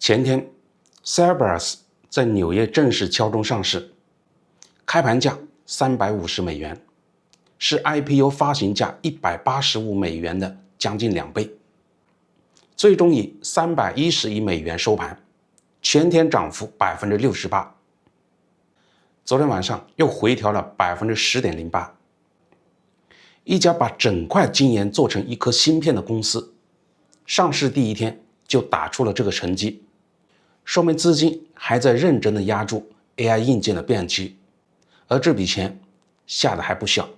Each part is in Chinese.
前天 Cerberus 在紐約正式敲鐘上市，開盤價350美元，是 IPO 發行價185美元的將近2倍，最終以310億美元收盤，全天漲幅68%。昨天晚上又回調了10.08%。一家把整塊晶圓做成一顆芯片的公司，上市第一天就打出了這個成績，說明資金還在認真的押注 AI 硬件的變期，而這筆錢下的還不小。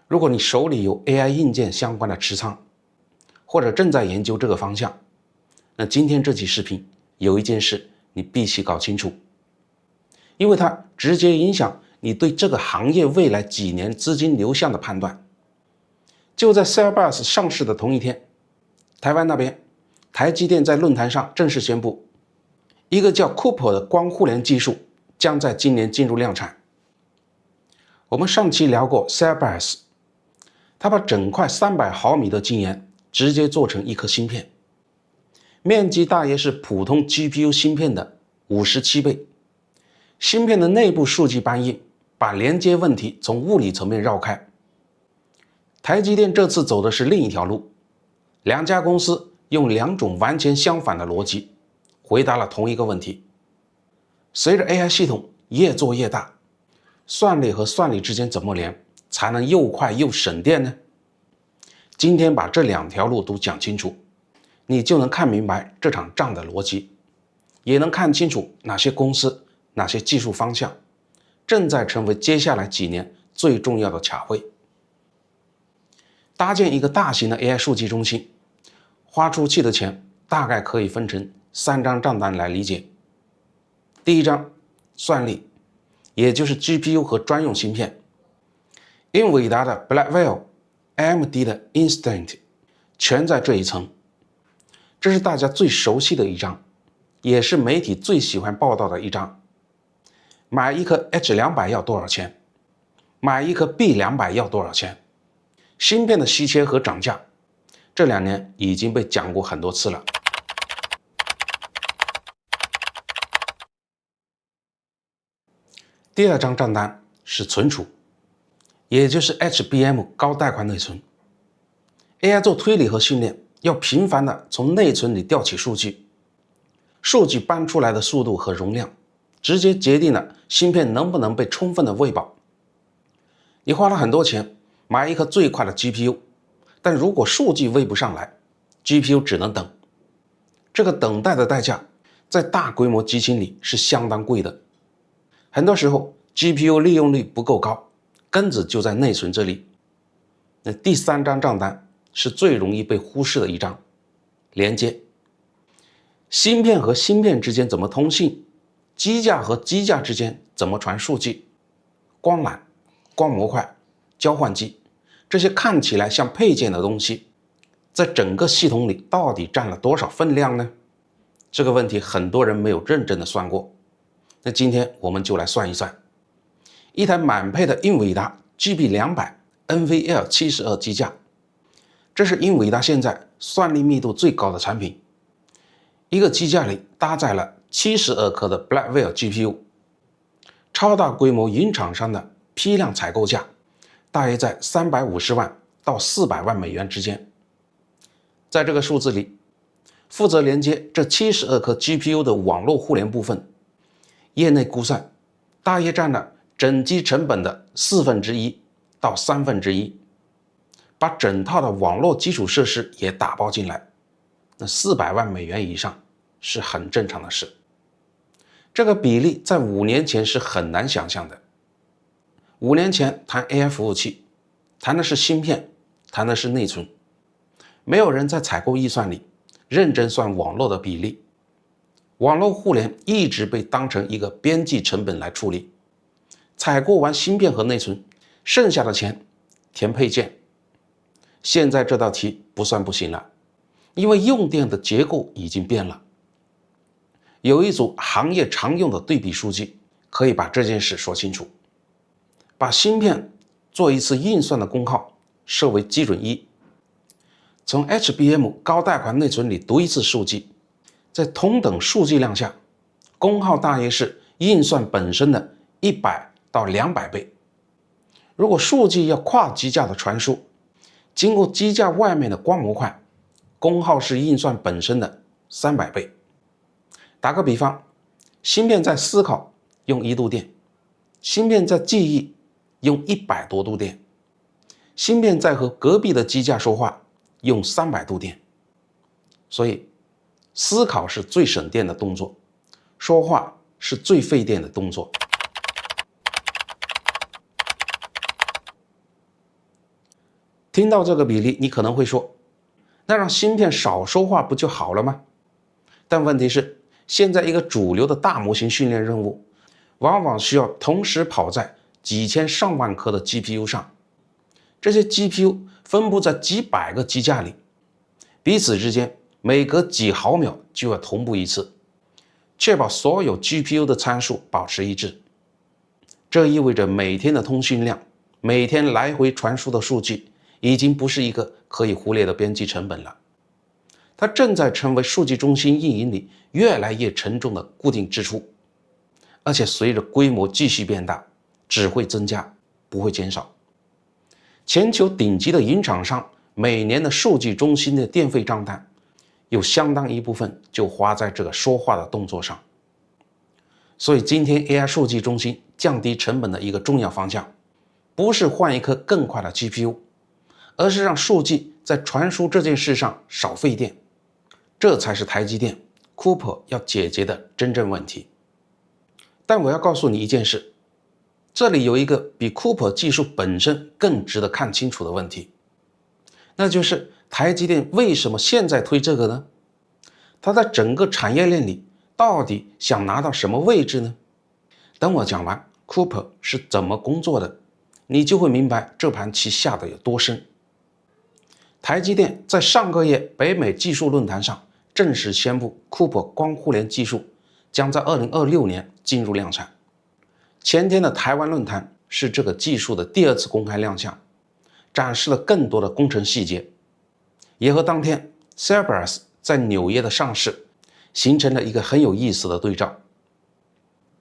如果你手裡有 AI 硬件相關的持倉，或者正在研究這個方向，那今天這期視頻有一件事你必須搞清楚，因為它直接影響你對這個行業未來幾年資金流向的判斷。就在 Cerberus 上市的同一天，台灣那邊台積電在論壇上正式宣布，一個叫 Cooper 的光互聯技術將在今年進入量產。我們上期聊過 Cerberus， 它把整塊300毫米的晶圓直接做成一顆芯片，面積大約是普通 GPU 芯片的57倍。芯片的內部數據搬運，把连接問題從物理層面繞開。台積電這次走的是另一条路，兩家公司用2種完全相反的邏輯回答了同一個問題。隨着 AI 系統越做越大，算力和算力之間怎麼連才能又快又省電呢？今天把這2條路都講清楚，你就能看明白這場仗的邏輯，也能看清楚哪些公司哪些技術方向正在成為接下來幾年最重要的卡位。搭建一個大型的 AI 數據中心，花出去的錢大概可以分成3張賬單來理解。第一張，算力，也就是 GPU 和專用芯片，英偉達的 Blackwell、AMD 的 Instinct 全在這一層。這是大家最熟悉的一張，也是媒體最喜歡報道的一張。買一顆 H200 要多少錢？買一顆 B200 要多少錢？芯片的稀缺和漲價，這2年已經被講過很多次了。第2張賬單是存儲，也就是 HBM 高帶寬內存。AI 做推理和訓練，要頻繁地從內存裡調取數據，數據搬出來的速度和容量直接決定了芯片能不能被充分的餵飽。你花了很多錢買一顆最快的 GPU， 但如果數據餵不上來， GPU 只能等。這個等待的代價在大規模機型裡是相當貴的。很多時候 GPU 利用率不夠高，根子就在內存這裡。那第3張賬單是最容易被忽視的一張，連接。芯片和芯片之間怎麼通信？機架和機架之間怎麼傳數據？光缆、光模塊、交換機，這些看起來像配件的東西，在整個系統裡到底占了多少分量呢？這個問題很多人沒有認真的算過。那今天我們就來算一算，一台滿配的英偉達 GB200 NVL72 機架，這是英偉達現在算力密度最高的產品。一個機架裡搭載了72顆的 Blackwell GPU， 超大規模雲廠商的批量採購價大約在350萬到400萬美元之間。在這個數字裡，負責連接這72顆 GPU 的網絡互聯部分，業內估算大約占了整機成本的1/4到1/3，把整套的網絡基礎設施也打包進來，那400萬美元以上是很正常的事。這個比例在5年前是很難想象的。5年前談 AI 服務器，談的是芯片，談的是內存，沒有人在採購預算裡認真算網絡的比例。網絡互聯一直被當成一個邊際成本來處理，採購完芯片和內存，剩下的錢填配件。現在這道題不算不行了，因為用電的結構已經變了。有一組行業常用的对比數据，可以把這件事說清楚。把芯片做一次運算的功耗設為基準1，從 HBM 高帶寬內存裡讀一次數據，在同等數據量下，功耗大約是運算本身的100到200倍。如果数據要跨機架的傳輸，經過機架外面的光模塊，功耗是運算本身的300倍。打個比方，芯片在思考用1度電，芯片在記憶用100多度電，芯片在和隔壁的機架說話用300度電。所以思考是最省電的動作，說話是最費電的動作。聽到這個比例，你可能會說，那讓芯片少說話不就好了嗎？但問題是，現在一個主流的大模型訓練任務，往往需要同時跑在幾千上萬顆的 GPU 上，這些 GPU 分布在幾百個機架裡，彼此之間每隔幾毫秒就要同步一次，確保所有 GPU 的參數保持一致。這意味着每天的通訊量，每天來回傳輸的數據，已經不是一個可以忽略的邊際成本了，它正在成為數據中心運營裡越來越沉重的固定支出，而且隨着規模繼續變大，只會增加，不會減少。全球頂級的雲廠商每年的數據中心的電費賬單，有相當一部分就花在這個說話的動作上。所以今天 AI 數據中心降低成本的一個重要方向，不是換一顆更快的 GPU，而是讓數據在傳輸這件事上少費電，這才是台積電 Cooper 要解決的真正問題。但我要告訴你一件事，這裡有一個比 Cooper 技術本身更值得看清楚的問題，那就是台積電為什麼現在推這個呢？它在整個產業鏈裡到底想拿到什麼位置呢？等我講完 Cooper 是怎麼工作的，你就會明白這盤棋下得有多深。台積電在上個月北美技術論壇上正式宣布 Cooper 光互聯技術將在2026年進入量產。前天的台灣論壇是這個技術的第2次公開亮相，展示了更多的工程細節，也和當天 Cerebras 在紐約的上市形成了一個很有意思的對照。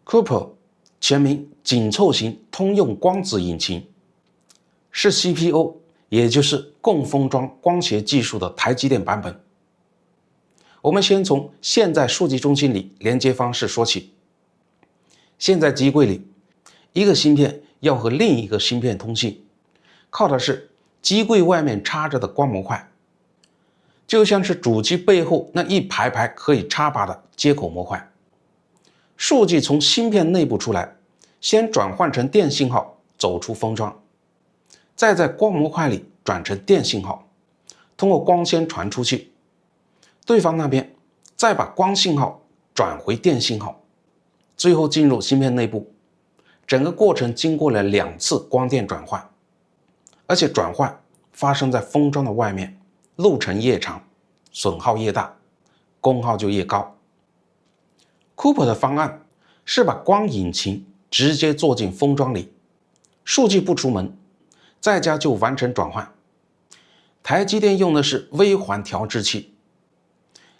Cooper 全名緊湊型通用光子引擎，是 CPO， 也就是共封裝光學技術的台積電版本。我們先從現在數據中心裡連接方式說起。現在機櫃裡，一個芯片要和另一個芯片通信，靠的是機櫃外面插着的光模塊，就像是主機背後那一排排可以插拔的接口模塊。數據從芯片內部出來，先轉換成電信號走出封裝，再在光模塊裡轉成電信號，通過光纖傳出去，對方那邊再把光信號轉回電信號，最後進入芯片內部。整個過程經過了2次光電轉換，而且轉換發生在封裝的外面，路程越長，損耗越大，功耗就越高。Cooper 的方案是把光引擎直接做進封裝裡，數據不出門，在家就完成轉換。台積電用的是微環調制器，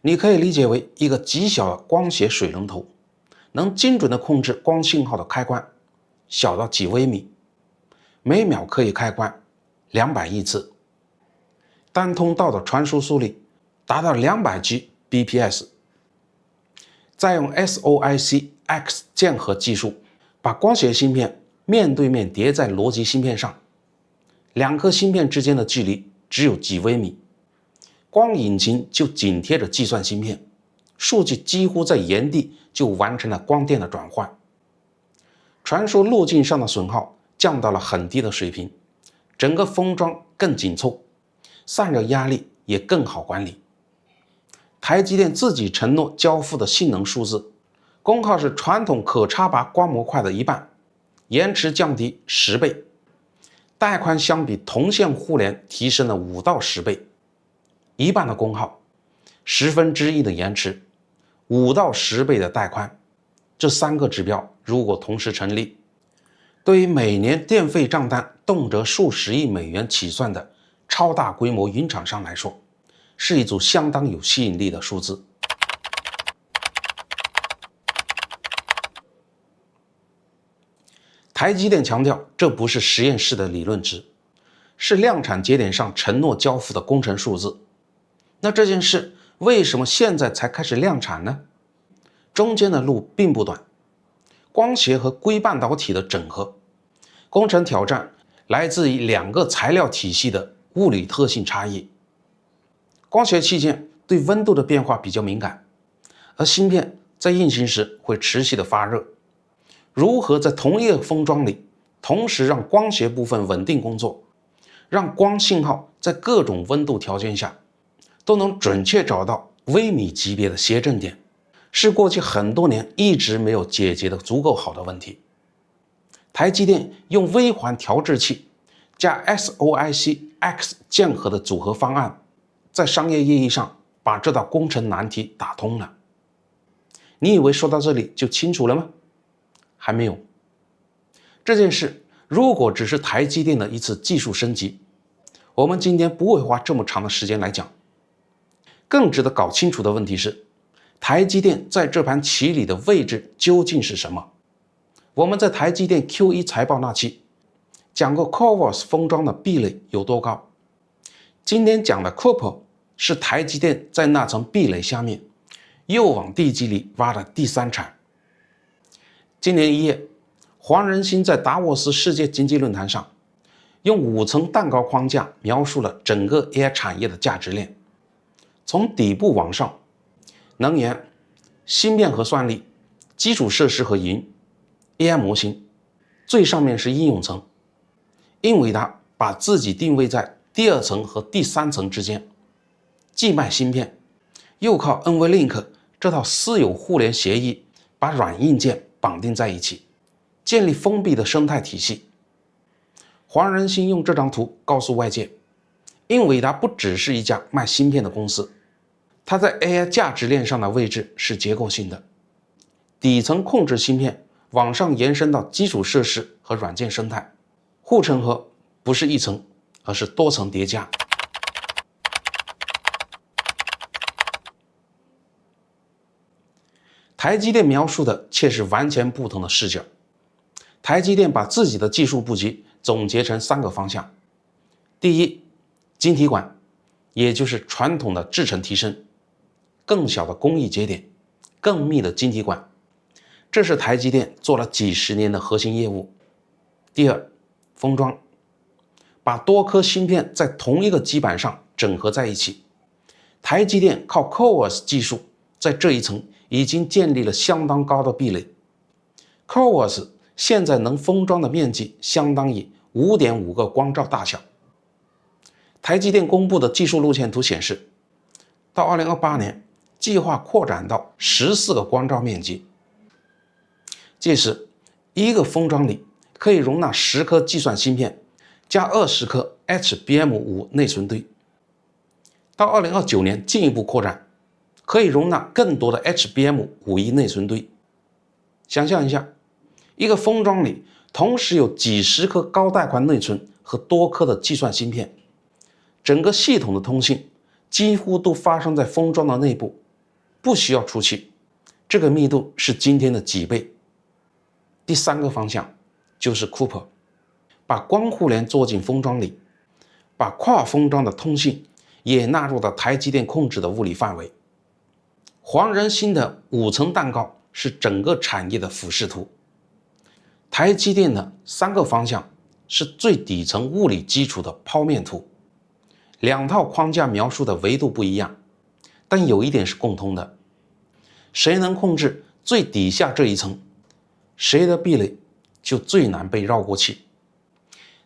你可以理解為一個極小的光學水龍頭，能精準地控制光信號的開關，小到幾微米，每秒可以開關200億次，单通道的傳輸速率達到200Gbps， 再用 SOIC-X 鍵合技術，把光學芯片面对面疊在邏輯芯片上，2顆芯片之間的距離只有幾微米，光引擎就緊貼着計算芯片，數據幾乎在原地就完成了光電的轉換。傳輸路徑上的損耗降到了很低的水平，整個封裝更緊湊，散熱壓力也更好管理。台積電自己承諾交付的性能數字，功耗是傳統可插拔光模塊的1半，延遲降低10倍，帶寬相比同線互聯提升了5到10倍，1半的功耗，1/10的延遲，5到10倍的帶寬，這3個指標如果同時成立，對於每年電費賬單動輒數十億美元起算的超大規模雲廠商來說，是一組相當有吸引力的數字。台積電強調，這不是實驗室的理論值，是量產節點上承諾交付的工程數字。那這件事為什麼現在才開始量產呢？中間的路並不短，光學和硅半導體的整合，工程挑戰來自於兩個材料體系的物理特性差異。光學器件對溫度的變化比較敏感，而芯片在運行時會持續的發熱。如何在同一個封裝裡同時讓光學部分穩定工作，讓光信號在各種溫度條件下都能準確找到微米級別的諧振點，是過去很多年一直沒有解決的足夠好的問題。台積電用微環調制器加 SOIC-X 鍵合的組合方案，在商業意義上把這道工程難題打通了。你以為說到這裡就清楚了嗎？還沒有。這件事如果只是台積電的一次技術升級，我們今天不會花這麼長的時間來講。更值得搞清楚的問題是，台積電在這盤棋裡的位置究竟是什麼？我們在台積電 Q1 財報那期講過 CoWoS 封裝的壁壘有多高，今天講的 Cooper 是台積電在那層壁壘下面又往地基裡挖的第三鏟。今年1月，黃仁勳在達沃斯世界經濟論壇上用5層蛋糕框架描述了整個 AI 產業的價值鏈，從底部往上，能源、芯片和算力、基礎設施和雲、AI 模型，最上面是應用層。英偉達把自己定位在第2層和第3層之間，既賣芯片，又靠 NVLink 這套私有互聯協議把軟硬件綁定在一起，建立封閉的生態體系。黃仁勳用這張圖告訴外界，英偉達不只是一家賣芯片的公司，它在 AI 價值鏈上的位置是結構性的。底層控制芯片往上延伸到基礎設施和軟件生態，護城河不是一層，而是多層疊加。台積電描述的卻是完全不同的視角。台積電把自己的技術布局總結成3個方向：第一，晶體管，也就是傳統的製程提升，更小的工藝節點，更密的晶體管，這是台積電做了幾十年的核心業務。第二，封裝，把多顆芯片在同一個基板上整合在一起。台積電靠 CoWoS 技術在這一層已經建立了相當高的壁壘。CoWoS 現在能封裝的面積相當於 5.5 個光罩大小。台積電公布的技術路線圖顯示，到2028年計劃擴展到14個光罩面積。屆時，一個封裝裡可以容納10顆計算芯片加20顆 HBM5 內存堆。到2029年進一步擴展，可以容納更多的 HBM5E 內存堆。想象一下，一個封裝裡同時有幾十顆高帶寬內存和多顆的計算芯片，整個系統的通信幾乎都發生在封裝的內部，不需要出去。這個密度是今天的幾倍。第3個方向就是 Cooper， 把光互聯做進封裝裡，把跨封裝的通信也納入到台積電控制的物理範圍。黃仁勳的5層蛋糕是整個產業的俯視圖，台積電的3個方向是最底層物理基礎的剖面圖。2套框架描述的維度不一樣，但有一點是共通的：誰能控制最底下這一層，誰的壁壘就最難被繞過去。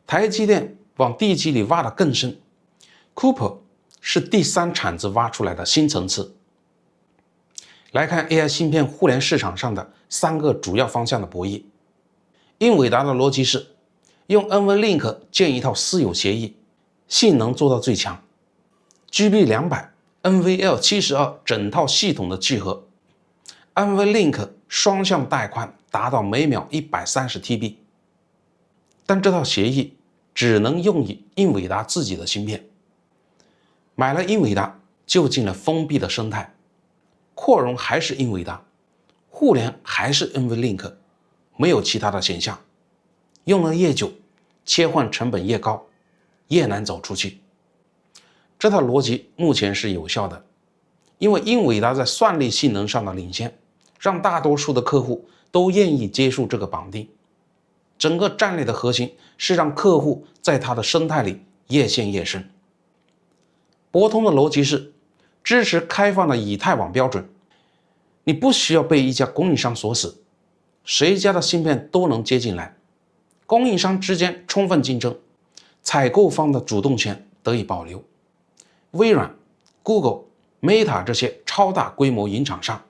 台積電往地基裡挖得更深， Cooper 是第3鏟子挖出來的新層次。來看 AI 芯片互聯市場上的3個主要方向的博弈。英偉達的邏輯是用 NVLink 建一套私有協議，性能做到最強， GB200、NVL72 整套系統的聚合， NVLink 雙向帶寬達到每秒130 TB。 但這套協議只能用於英偉達自己的芯片。買了英偉達就進了封閉的生態，擴容還是英偉達，互聯還是 NVLink， 沒有其他的選項。用了越久，切換成本越高，越難走出去。這套邏輯目前是有效的，因為英偉達在算力性能上的領先，讓大多數的客戶都願意接受這個綁定。整個戰略的核心是讓客戶在它的生態裡越陷越深。博通的邏輯是支持開放的以太網標準，你不需要被一家供應商鎖死，誰家的芯片都能接進來，供應商之間充分競爭，採購方的主動權得以保留。微軟、Google、Meta 這些超大規模雲廠商，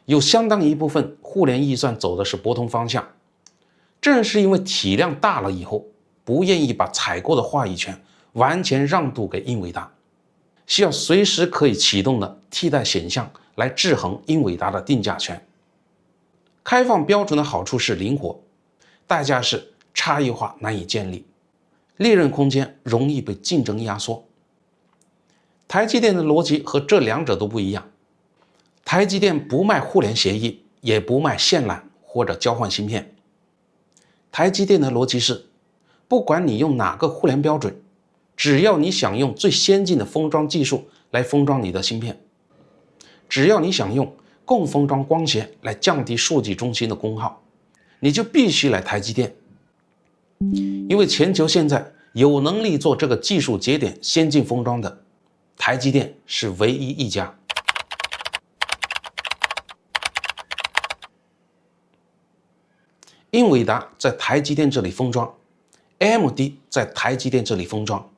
有相當一部分互聯預算走的是博通方向。正是因為體量大了以後，不願意把採購的話語權完全讓渡給英偉達，需要隨時可以啟動的替代選項來制衡英偉達的定價權。開放標準的好處是靈活，代價是差異化難以建立，利潤空間容易被競爭壓縮。台積電的邏輯和這兩者都不一樣，台積電不賣互聯協議，也不賣線纜或者交換芯片。台積電的邏輯是，不管你用哪個互聯標準，只要你想用最先進的封裝技術來封裝你的芯片，只要你想用共封装光學來降低數据中心的功耗，你就必須來台積電。因為全球現在有能力做這個技術節點先進封裝的，台積電是唯一一家。英偉達在台積電這裡封裝， AMD 在台積電這裡封裝，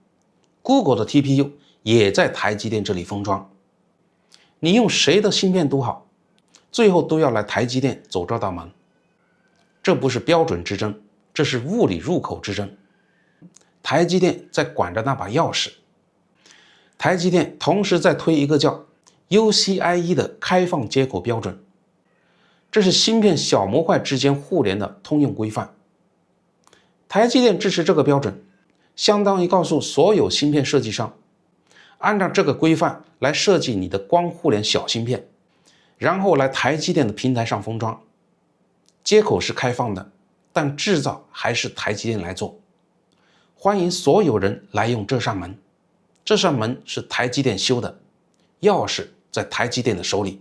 Google 的 TPU 也在台積電這裡封裝。你用誰的芯片都好，最後都要來台積電走這道門。這不是標準之爭，這是物理入口之爭。台積電在管着那把鑰匙。台積電同時在推一個叫 UCIe 的開放接口標準，這是芯片小模塊之間互聯的通用規範。台積電支持這個標準，相當於告訴所有芯片設計商，按照這個規範來設計你的光互聯小芯片，然後來台積電的平台上封裝。接口是開放的，但製造還是台積電來做。歡迎所有人來用這扇門，這扇門是台積電修的，鑰匙在台積電的手裡。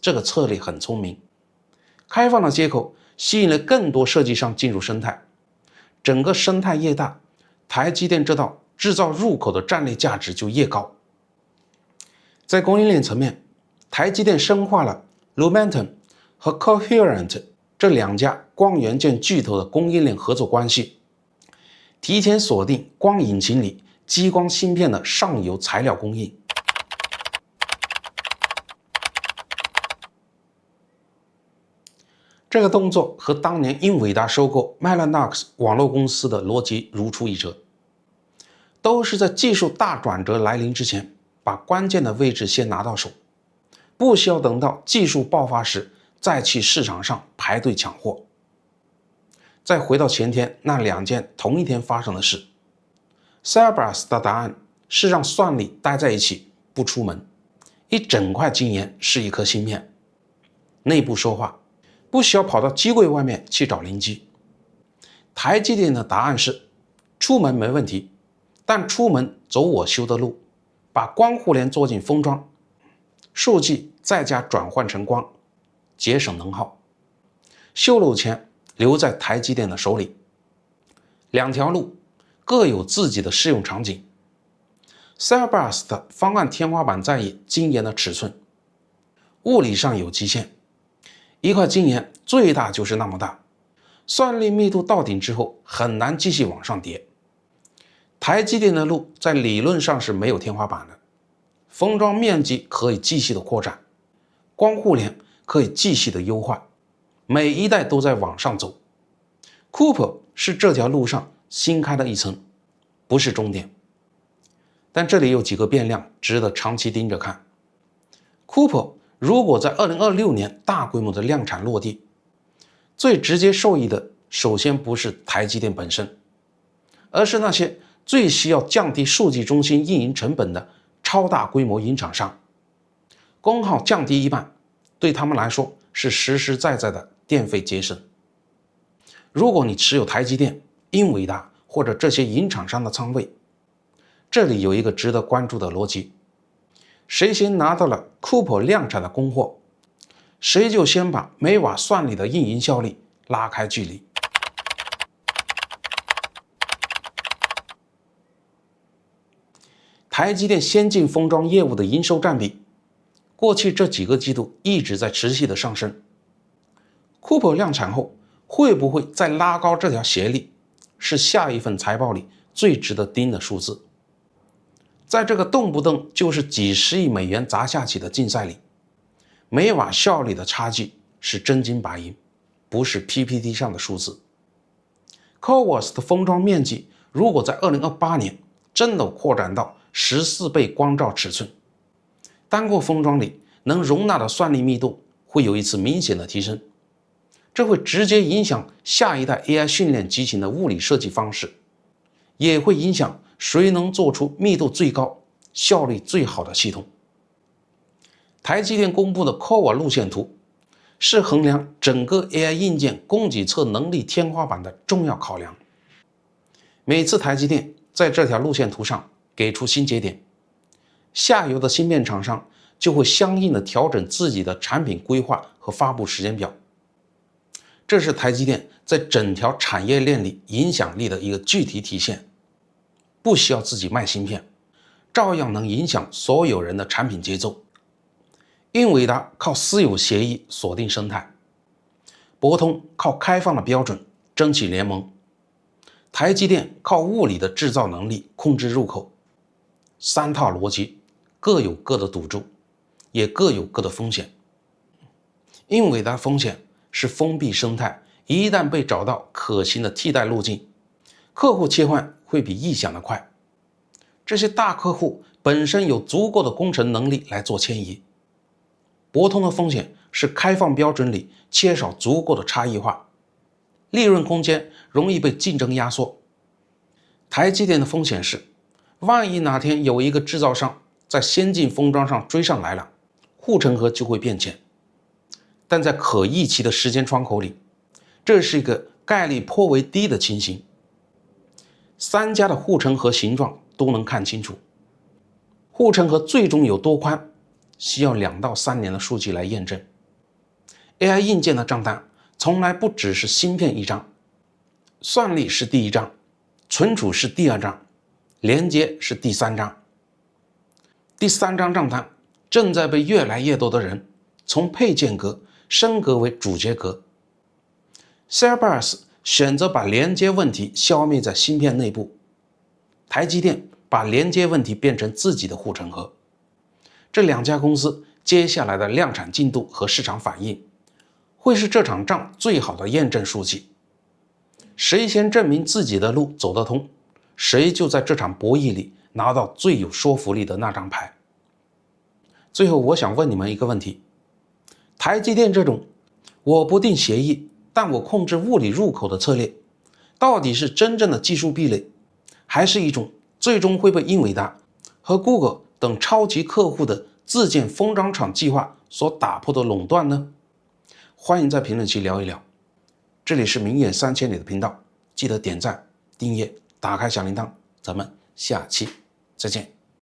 這個策略很聰明。開放的接口吸引了更多設計商進入生態，整個生態越大，台積電這道制造入口的戰略價值就越高。在供應鏈層面，台積電深化了 Lumentum 和 Coherent 這兩家光元件巨頭的供應鏈合作關係，提前鎖定光引擎裡激光芯片的上游材料供應。這個動作和當年英偉達收購 Mellanox 網絡公司的邏輯如出一轍，都是在技術大轉折來臨之前，把關鍵的位置先拿到手，不需要等到技術爆發時再去市場上排隊搶貨。再回到前天那兩件同一天發生的事， Cerebras 的答案是讓算力待在一起不出門，一整塊晶圓是一顆芯片，內部說話，不需要跑到機櫃外面去找靈機。台積電的答案是出門沒問題，但出門走我修的路，把光互聯做進封裝，數據再加轉換成光，節省能耗，修路錢留在台積電的手裡。兩條路各有自己的適用場景。Cerebras 的方案天花板在於晶圓的尺寸，物理上有極限，一塊晶圓最大就是那麼大，算力密度到頂之後很難繼續往上疊。台積電的路在理論上是沒有天花板的，封裝面積可以繼續的擴展，光互聯可以繼續的優化，每一代都在往上走。Cooper 是這條路上新開的一層，不是終點。但這裡有幾個變量值得長期盯着看。Cooper 如果在2026年大規模的量產落地，最直接受益的首先不是台積電本身，而是那些最需要降低数据中心運營成本的超大規模影廠商，功耗降低一半，對他們來說是實實在在的電費節省。如果你持有台積電、英偉達或者這些影廠商的倉位，這裡有一個值得關注的邏輯：誰先拿到了 Cooper 量產的供貨，誰就先把每瓦算力的運營效率拉開距離。台積電先進封裝業務的營收佔比，過去這幾個季度一直在持續的上升。Cooper 量產後會不會再拉高這條斜率，是下一份財報裡最值得盯的數字。在這個動不動就是幾十億美元砸下去的競賽裡，每瓦效率的差距是真金白銀，不是 PPT 上的數字。CoWoS 的封裝面積如果在2028年真的擴展到14倍光罩尺寸，单個封裝裡能容納的算力密度會有一次明顯的提升，這會直接影響下一代 AI 訓練集群的物理設計方式，也會影響誰能做出密度最高、效率最好的系統。台積電公布的 CoWoS 路線圖是衡量整個 AI 硬件供給側能力天花板的重要考量。每次台積電在這條路線圖上給出新節點，下游的芯片廠商就會相應的調整自己的產品規劃和發布時間表。這是台積電在整條產業鏈裡影響力的一個具體體現。不需要自己賣芯片，照樣能影響所有人的產品節奏。英偉達靠私有協議鎖定生態，博通靠開放的標準爭取聯盟，台積電靠物理的制造能力控制入口。三套邏輯各有各的賭注，也各有各的風險。英偉達風險是封閉生態，一旦被找到可行的替代路徑，客戶切換會比意想的快。這些大客戶本身有足夠的工程能力來做遷移。博通的風險是開放標準裡缺少足夠的差異化，利潤空間容易被競爭壓縮。台積電的風險是，萬一哪天有一個製造商在先進封裝上追上來了，護城河就會變淺。但在可預期的時間窗口裡，這是一個概率頗為低的情形。三家的護城河形狀都能看清楚，護城河最終有多寬，需要2到3年的數據來驗證。AI 硬件的賬單從來不只是芯片一張，算力是第一張，存儲是第二張，連接是第三張。第三張賬單正在被越來越多的人從配件格升格為主角格。Cerebras 選擇把連接問題消滅在芯片內部，台積電把連接問題變成自己的護城河。這2家公司接下來的量產進度和市場反應，會是這場仗最好的驗證數據。誰先證明自己的路走得通，誰就在這場博弈裡拿到最有說服力的那張牌。最後我想問你們一個問題，台積電這種我不定協議，但我控制物理入口的策略，到底是真正的技術壁壘，還是一種最終會被英偉達和 Google 等超級客戶的自建封裝廠計劃所打破的壟斷呢？歡迎在評論區聊一聊。這裡是明眼3000里的頻道，記得點讚、訂閱、打開小鈴鐺，咱們下期再見。